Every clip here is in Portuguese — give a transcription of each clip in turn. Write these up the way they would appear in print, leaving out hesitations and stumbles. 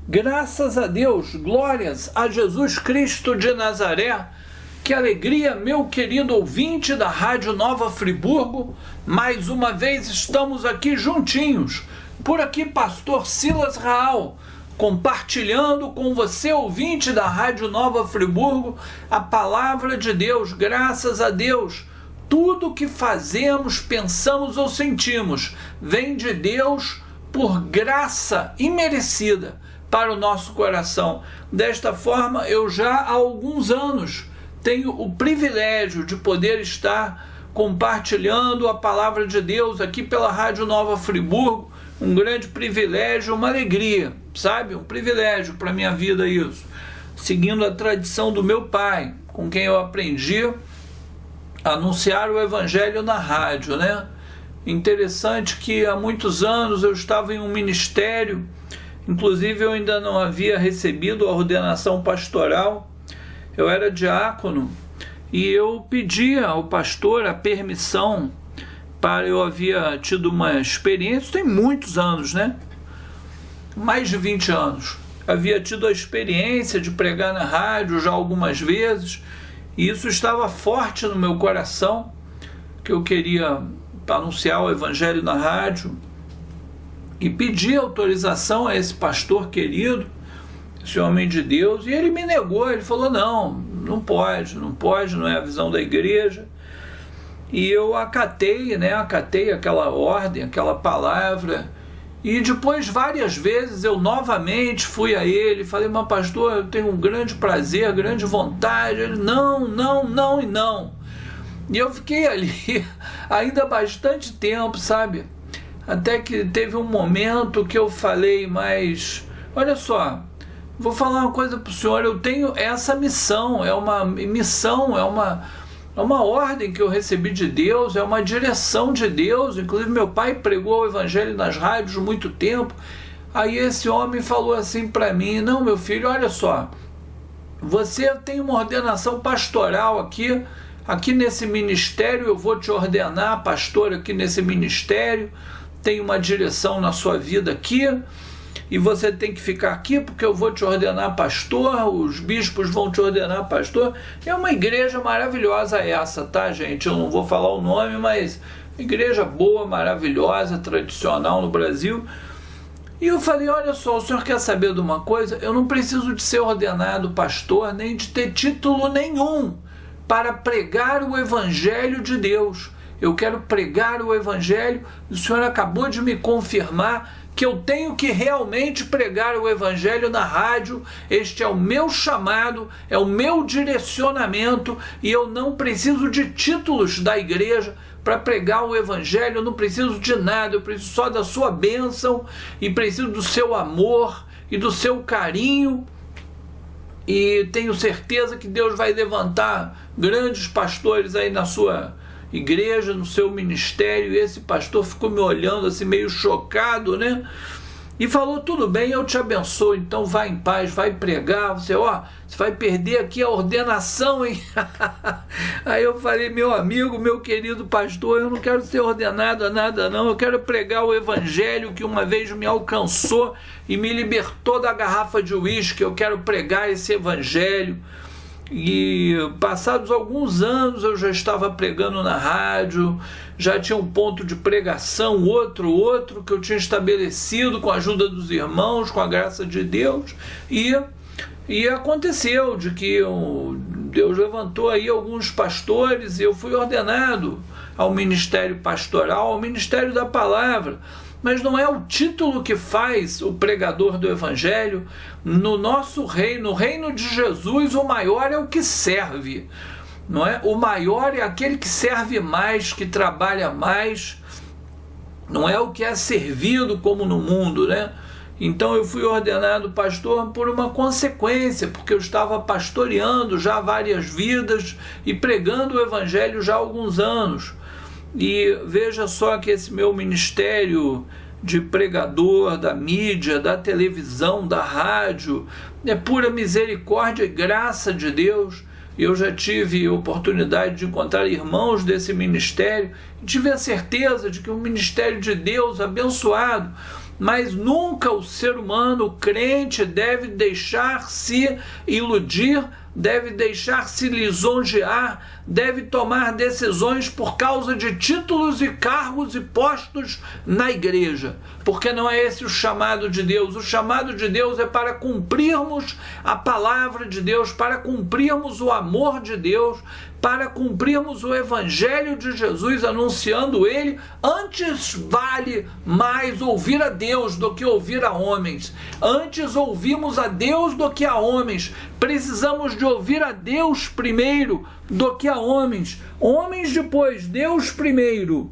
Graças a Deus, glórias a Jesus Cristo de Nazaré. Que alegria, meu querido ouvinte da Rádio Nova Friburgo. Mais uma vez estamos aqui juntinhos. Por aqui, pastor Silas Raal, compartilhando com você, ouvinte da Rádio Nova Friburgo, a palavra de Deus. Graças a Deus, tudo que fazemos, pensamos ou sentimos vem de Deus por graça imerecida para o nosso coração. Desta forma, eu já há alguns anos tenho o privilégio de poder estar compartilhando a palavra de Deus aqui pela Rádio Nova Friburgo. Um grande privilégio, uma alegria, sabe? Um privilégio para a minha vida isso. Seguindo a tradição do meu pai, com quem eu aprendi a anunciar o Evangelho na rádio, né? Interessante que há muitos anos eu estava em um ministério. Inclusive, eu ainda não havia recebido a ordenação pastoral, eu era diácono, e eu pedia ao pastor a permissão para... Eu havia tido uma experiência, tem muitos anos, né? Mais de 20 anos. Havia tido a experiência de pregar na rádio já algumas vezes, e isso estava forte no meu coração, que eu queria anunciar o Evangelho na rádio. E pedi autorização a esse pastor querido, esse homem de Deus, e ele me negou. Ele falou: não pode, não é a visão da igreja. E eu acatei aquela ordem, aquela palavra. E depois, várias vezes, eu novamente fui a ele e falei: mas pastor, eu tenho um grande prazer, grande vontade. Ele: não. E eu fiquei ali ainda bastante tempo, sabe? Até que teve um momento que eu falei: mas olha só, vou falar uma coisa para o senhor, eu tenho essa missão, é uma ordem que eu recebi de Deus, é uma direção de Deus. Inclusive meu pai pregou o Evangelho nas rádios muito tempo. Aí esse homem falou assim para mim: não, meu filho, olha só, você tem uma ordenação pastoral aqui nesse ministério, eu vou te ordenar pastor aqui nesse ministério, tem uma direção na sua vida aqui, e você tem que ficar aqui porque eu vou te ordenar pastor, os bispos vão te ordenar pastor. É uma igreja maravilhosa essa, tá, gente? Eu não vou falar o nome, mas igreja boa, maravilhosa, tradicional no Brasil. E eu falei: olha só, o senhor quer saber de uma coisa? Eu não preciso de ser ordenado pastor, nem de ter título nenhum para pregar o Evangelho de Deus. Eu quero pregar o Evangelho. O senhor acabou de me confirmar que eu tenho que realmente pregar o Evangelho na rádio. Este é o meu chamado, é o meu direcionamento, e eu não preciso de títulos da igreja para pregar o Evangelho. Eu não preciso de nada, eu preciso só da sua bênção, e preciso do seu amor e do seu carinho. E tenho certeza que Deus vai levantar grandes pastores aí na sua igreja, no seu ministério. E esse pastor ficou me olhando assim meio chocado, né? E falou: tudo bem, eu te abençoo, então vai em paz, vai pregar. Você vai perder aqui a ordenação, hein? Aí eu falei: meu amigo, meu querido pastor, eu não quero ser ordenado a nada não, eu quero pregar o Evangelho que uma vez me alcançou e me libertou da garrafa de uísque. Eu quero pregar esse Evangelho. E passados alguns anos eu já estava pregando na rádio, já tinha um ponto de pregação, outro que eu tinha estabelecido com a ajuda dos irmãos, com a graça de Deus, e aconteceu de que Deus levantou aí alguns pastores, e eu fui ordenado ao ministério pastoral, ao ministério da palavra. Mas não é o título que faz o pregador do Evangelho. No nosso reino, no reino de Jesus, o maior é o que serve, não é? O maior é aquele que serve mais, que trabalha mais, não é o que é servido como no mundo, né? Então eu fui ordenado pastor por uma consequência, porque eu estava pastoreando já várias vidas e pregando o Evangelho já há alguns anos. E veja só que esse meu ministério de pregador, da mídia, da televisão, da rádio, é pura misericórdia e graça de Deus. Eu já tive oportunidade de encontrar irmãos desse ministério e tive a certeza de que um ministério de Deus abençoado, mas nunca o ser humano, o crente, deve deixar-se iludir, deve deixar-se lisonjear, deve tomar decisões por causa de títulos e cargos e postos na igreja, porque não é esse o chamado de Deus. O chamado de Deus é para cumprirmos a palavra de Deus, para cumprirmos o amor de Deus, para cumprirmos o evangelho de Jesus, anunciando ele. Antes vale mais ouvir a Deus do que ouvir a homens. Antes ouvimos a Deus do que a homens. Precisamos de ouvir a Deus primeiro do que a homens. Homens depois, Deus primeiro.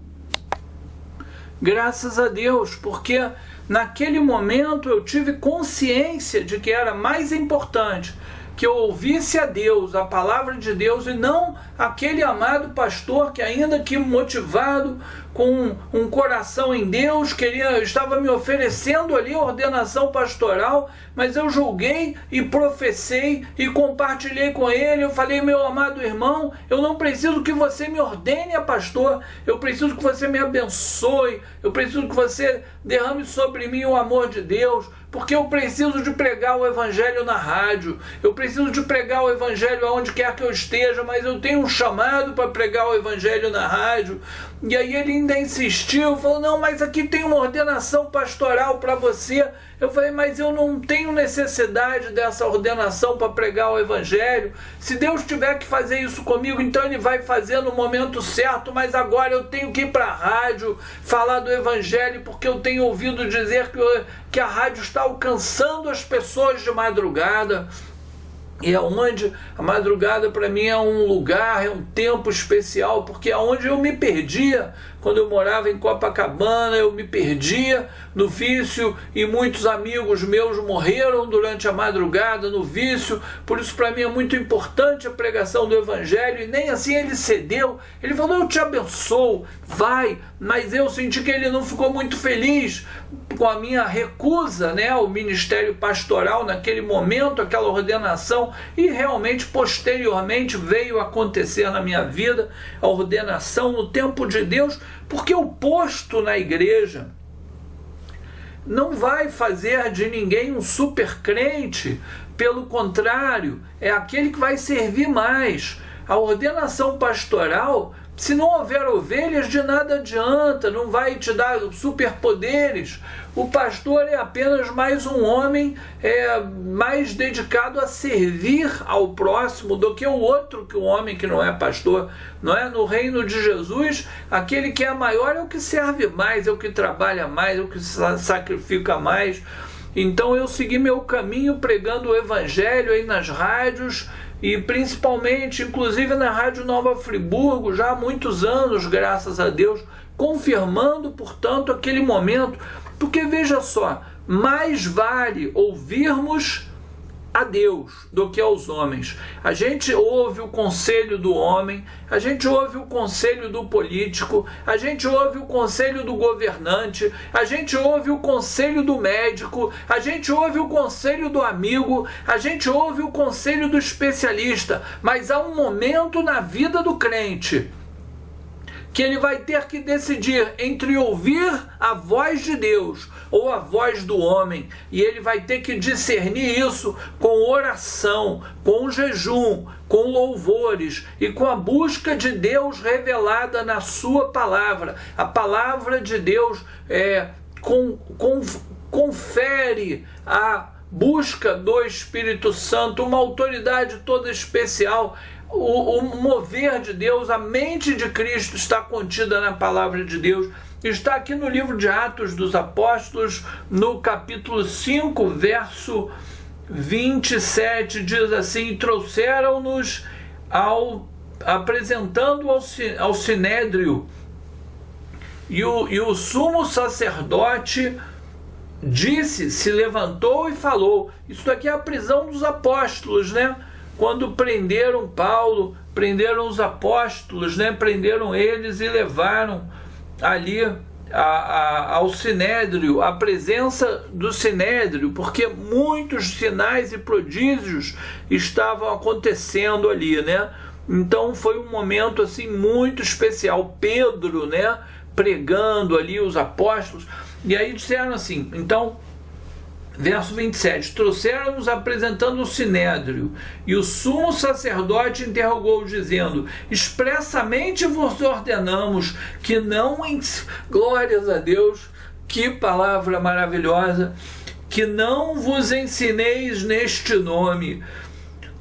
Graças a Deus, porque naquele momento eu tive consciência de que era mais importante que eu ouvisse a Deus, a palavra de Deus, e não aquele amado pastor que, ainda que motivado, com um coração em Deus, estava me oferecendo ali a ordenação pastoral, mas eu julguei e professei e compartilhei com ele. Eu falei: meu amado irmão, eu não preciso que você me ordene a pastor, eu preciso que você me abençoe, eu preciso que você derrame sobre mim o amor de Deus, porque eu preciso de pregar o evangelho na rádio, eu preciso de pregar o evangelho aonde quer que eu esteja, mas eu tenho um chamado para pregar o evangelho na rádio. E aí ele ainda insistiu, falou: não, mas aqui tem uma ordenação pastoral para você. Eu falei: mas eu não tenho necessidade dessa ordenação para pregar o evangelho. Se Deus tiver que fazer isso comigo, então ele vai fazer no momento certo, mas agora eu tenho que ir para a rádio falar do evangelho, porque eu tenho ouvido dizer que a rádio está alcançando as pessoas de madrugada. E é onde a madrugada para mim é um lugar, é um tempo especial, porque é onde eu me perdia. Quando eu morava em Copacabana, eu me perdia no vício, e muitos amigos meus morreram durante a madrugada no vício. Por isso para mim é muito importante a pregação do evangelho, e nem assim ele cedeu. Ele falou: eu te abençoo, vai. Mas eu senti que ele não ficou muito feliz com a minha recusa, né, ao ministério pastoral naquele momento, aquela ordenação. E realmente posteriormente veio acontecer na minha vida a ordenação no tempo de Deus, porque o posto na igreja não vai fazer de ninguém um super crente. Pelo contrário, é aquele que vai servir mais. A ordenação pastoral, se não houver ovelhas, de nada adianta, não vai te dar superpoderes. O pastor é apenas mais um homem mais dedicado a servir ao próximo do que o outro, que o homem que não é pastor. Não é? No reino de Jesus, aquele que é maior é o que serve mais, é o que trabalha mais, é o que sacrifica mais. Então eu segui meu caminho pregando o evangelho aí nas rádios, e principalmente, inclusive na Rádio Nova Friburgo, já há muitos anos, graças a Deus, confirmando, portanto, aquele momento. Porque veja só, mais vale ouvirmos a Deus do que aos homens. A gente ouve o conselho do homem, a gente ouve o conselho do político, a gente ouve o conselho do governante, a gente ouve o conselho do médico, a gente ouve o conselho do amigo, a gente ouve o conselho do especialista. Mas há um momento na vida do crente que ele vai ter que decidir entre ouvir a voz de Deus ou a voz do homem, e ele vai ter que discernir isso com oração, com jejum, com louvores e com a busca de Deus revelada na sua palavra. A palavra de Deus confere a busca do Espírito Santo, uma autoridade toda especial. O mover de Deus, a mente de Cristo está contida na palavra de Deus. Está aqui no livro de Atos dos Apóstolos, no capítulo 5, verso 27, diz assim: trouxeram-nos apresentando ao sinédrio, e o sumo sacerdote se levantou e falou. Isso aqui é a prisão dos apóstolos, né? Quando prenderam Paulo, prenderam os apóstolos, né? Prenderam eles e levaram ali ao sinédrio, a presença do sinédrio, porque muitos sinais e prodígios estavam acontecendo ali, né? Então foi um momento assim muito especial. Pedro, né, pregando ali, os apóstolos. E aí disseram assim, então, verso 27, trouxeram-nos apresentando o sinédrio, e o sumo sacerdote interrogou, dizendo, expressamente vos ordenamos que não... Glórias a Deus, que palavra maravilhosa! Que não vos ensineis neste nome.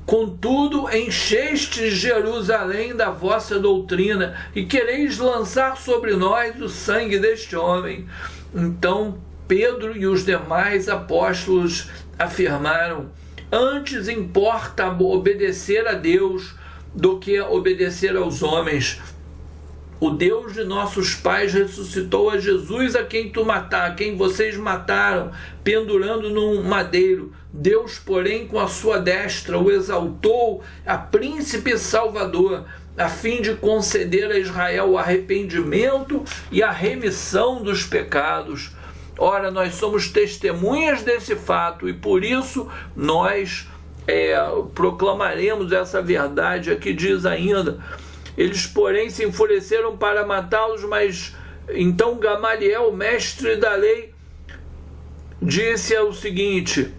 Contudo, enchestes Jerusalém da vossa doutrina, e quereis lançar sobre nós o sangue deste homem. Então Pedro e os demais apóstolos afirmaram, antes importa obedecer a Deus do que obedecer aos homens. O Deus de nossos pais ressuscitou a Jesus a quem vocês mataram, pendurando num madeiro. Deus, porém, com a sua destra, o exaltou a príncipe salvador, a fim de conceder a Israel o arrependimento e a remissão dos pecados. Ora, nós somos testemunhas desse fato e por isso nós proclamaremos essa verdade. Aqui diz ainda, eles porém se enfureceram para matá-los, mas então Gamaliel, mestre da lei, disse o seguinte,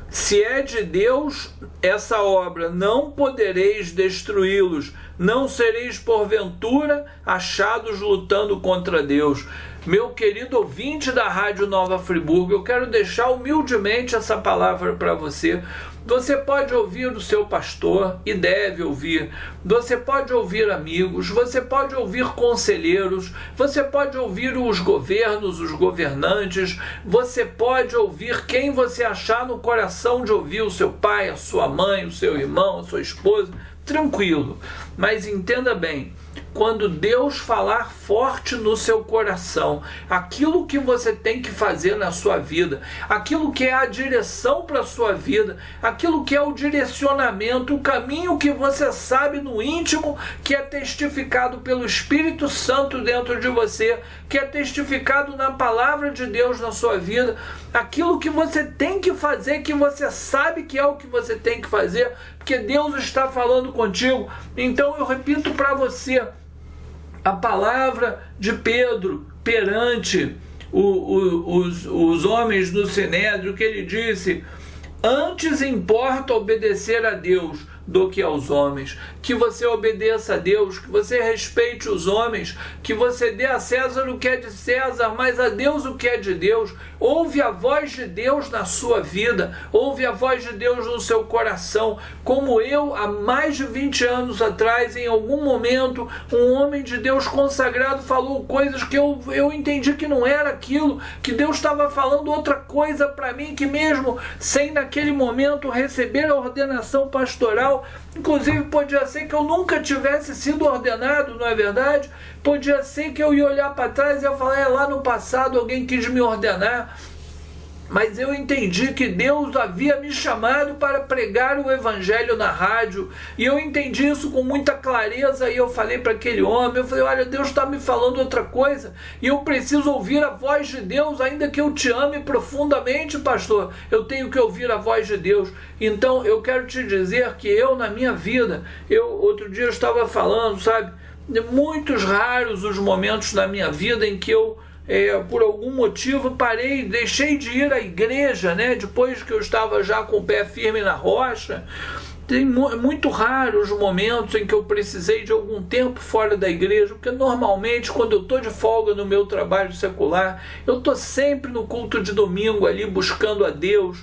se é de Deus essa obra, não podereis destruí-los, não sereis porventura achados lutando contra Deus. Meu querido ouvinte da Rádio Nova Friburgo, eu quero deixar humildemente essa palavra para você. Você pode ouvir o seu pastor, e deve ouvir. Você pode ouvir amigos, você pode ouvir conselheiros, você pode ouvir os governos, os governantes, você pode ouvir quem você achar no coração de ouvir, o seu pai, a sua mãe, o seu irmão, a sua esposa, tranquilo. Mas entenda bem, quando Deus falar forte no seu coração, aquilo que você tem que fazer na sua vida, aquilo que é a direção para a sua vida, aquilo que é o direcionamento, o caminho que você sabe no íntimo, que é testificado pelo Espírito Santo dentro de você, que é testificado na palavra de Deus na sua vida, aquilo que você tem que fazer, que você sabe que é o que você tem que fazer, porque Deus está falando contigo. Então eu repito para você, a palavra de Pedro perante os homens do Sinédrio, que ele disse, antes importa obedecer a Deus do que aos homens, que você obedeça a Deus, que você respeite os homens, que você dê a César o que é de César, mas a Deus o que é de Deus. Ouve a voz de Deus na sua vida, ouve a voz de Deus no seu coração, como eu, há mais de 20 anos atrás, em algum momento, um homem de Deus consagrado falou coisas que eu entendi que não era aquilo, que Deus estava falando outra coisa para mim, que mesmo sem naquele momento receber a ordenação pastoral, inclusive podia ser que eu nunca tivesse sido ordenado, não é verdade? Podia ser que eu ia olhar para trás e ia falar, lá no passado alguém quis me ordenar, mas eu entendi que Deus havia me chamado para pregar o evangelho na rádio, e eu entendi isso com muita clareza, e eu falei para aquele homem, eu falei, olha, Deus está me falando outra coisa, e eu preciso ouvir a voz de Deus, ainda que eu te ame profundamente, pastor, eu tenho que ouvir a voz de Deus. Então eu quero te dizer que eu, na minha vida, outro dia eu estava falando, sabe, de muitos raros os momentos na minha vida em que eu por algum motivo parei, deixei de ir à igreja, né? Depois que eu estava já com o pé firme na rocha. Tem muito raros os momentos em que eu precisei de algum tempo fora da igreja, porque normalmente quando eu estou de folga no meu trabalho secular, eu estou sempre no culto de domingo ali buscando a Deus,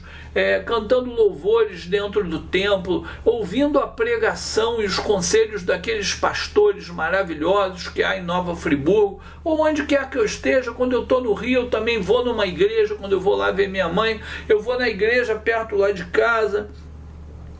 cantando louvores dentro do templo, ouvindo a pregação e os conselhos daqueles pastores maravilhosos que há em Nova Friburgo, ou onde quer que eu esteja. Quando eu estou no Rio, eu também vou numa igreja, quando eu vou lá ver minha mãe, eu vou na igreja perto lá de casa,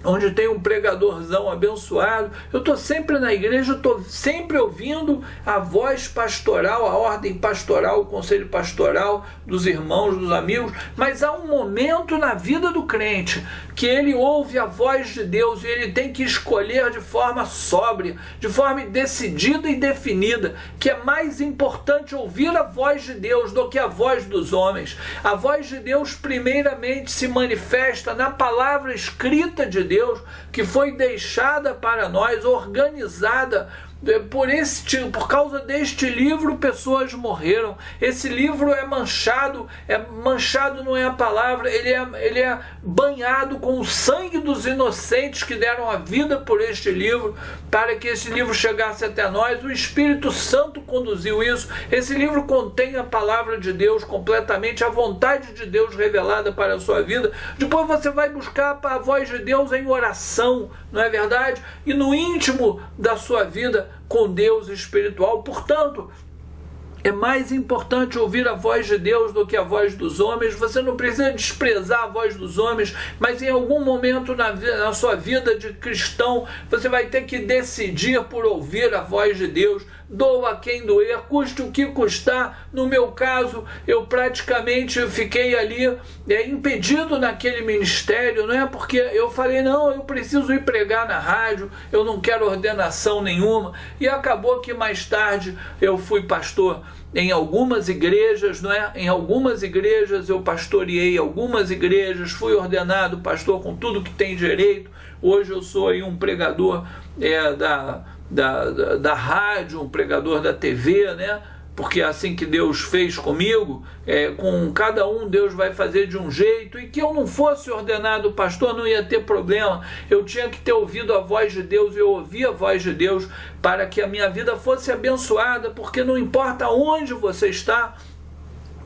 onde tem um pregadorzão abençoado. Eu estou sempre na igreja, estou sempre ouvindo a voz pastoral, a ordem pastoral, o conselho pastoral dos irmãos, dos amigos, mas há um momento na vida do crente que ele ouve a voz de Deus e ele tem que escolher de forma sóbria, de forma decidida e definida, que é mais importante ouvir a voz de Deus do que a voz dos homens. A voz de Deus primeiramente se manifesta na palavra escrita de Deus, que foi deixada para nós, organizada por causa deste livro pessoas morreram. Esse livro é manchado não é a palavra, ele é banhado com o sangue dos inocentes que deram a vida por este livro, para que esse livro chegasse até nós. O Espírito Santo conduziu isso. Esse livro contém a palavra de Deus completamente, a vontade de Deus revelada para a sua vida. Depois você vai buscar a voz de Deus em oração, não é verdade? E no íntimo da sua vida com Deus espiritual. Portanto, é mais importante ouvir a voz de Deus do que a voz dos homens. Você não precisa desprezar a voz dos homens, mas em algum momento na sua vida de cristão, você vai ter que decidir por ouvir a voz de Deus. Doa quem doer, custe o que custar. No meu caso, eu praticamente fiquei ali impedido naquele ministério, não é? Porque eu falei, não, eu preciso ir pregar na rádio, eu não quero ordenação nenhuma. E acabou que mais tarde eu fui pastor em algumas igrejas, não é? Em algumas igrejas eu pastoreei algumas igrejas, fui ordenado pastor com tudo que tem direito. Hoje eu sou aí um pregador da rádio, um pregador da TV, né? Porque é assim que Deus fez comigo, com cada um Deus vai fazer de um jeito, e que eu não fosse ordenado pastor não ia ter problema. Eu tinha que ter ouvido a voz de Deus, eu ouvi a voz de Deus para que a minha vida fosse abençoada, porque não importa onde você está,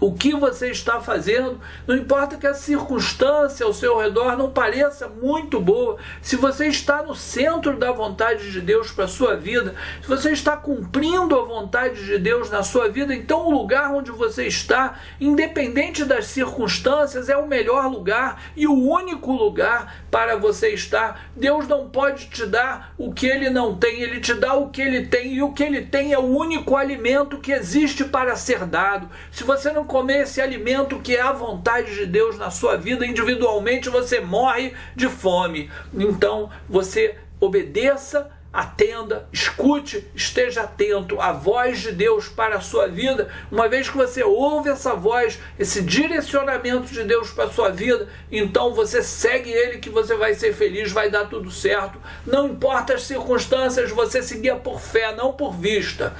o que você está fazendo, não importa que a circunstância ao seu redor não pareça muito boa, se você está no centro da vontade de Deus para a sua vida, se você está cumprindo a vontade de Deus na sua vida, então o lugar onde você está, independente das circunstâncias, é o melhor lugar e o único lugar para você estar. Deus não pode te dar o que Ele não tem, Ele te dá o que Ele tem, e o que Ele tem é o único alimento que existe para ser dado. Se você não comer esse alimento que é a vontade de Deus na sua vida, individualmente você morre de fome. Então você obedeça, atenda, escute, esteja atento à voz de Deus para a sua vida. Uma vez que você ouve essa voz, esse direcionamento de Deus para a sua vida, então você segue Ele, que você vai ser feliz, vai dar tudo certo. Não importa as circunstâncias, você seguia por fé, não por vista.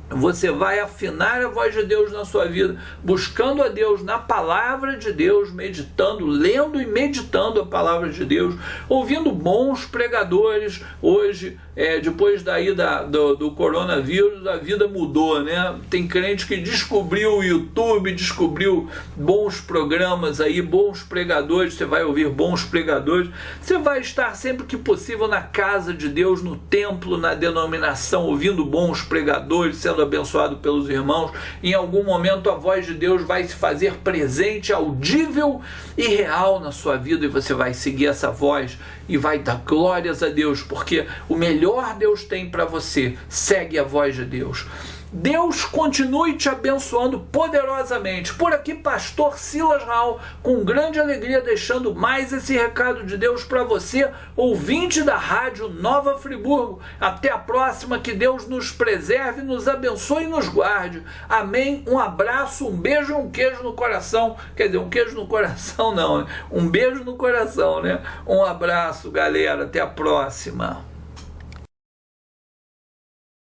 Você vai afinar a voz de Deus na sua vida, buscando a Deus na palavra de Deus, meditando, lendo e meditando a palavra de Deus, ouvindo bons pregadores. Hoje, depois do coronavírus, a vida mudou, né? Tem crente que descobriu o YouTube, descobriu bons programas aí, bons pregadores. Você vai ouvir bons pregadores. Você vai estar sempre que possível na casa de Deus, no templo, na denominação, ouvindo bons pregadores, sendo abençoado pelos irmãos. Em algum momento a voz de Deus vai se fazer presente, audível e real na sua vida, e você vai seguir essa voz e vai dar glórias a Deus, porque o melhor Deus tem para você. Segue a voz de Deus. Deus continue te abençoando poderosamente. Por aqui, pastor Silas Raul, com grande alegria, deixando mais esse recado de Deus para você, ouvinte da Rádio Nova Friburgo. Até a próxima, que Deus nos preserve, nos abençoe e nos guarde. Amém? Um abraço, um beijo e um queijo no coração. Quer dizer, um queijo no coração não, né? Um beijo no coração, né? Um abraço, galera. Até a próxima.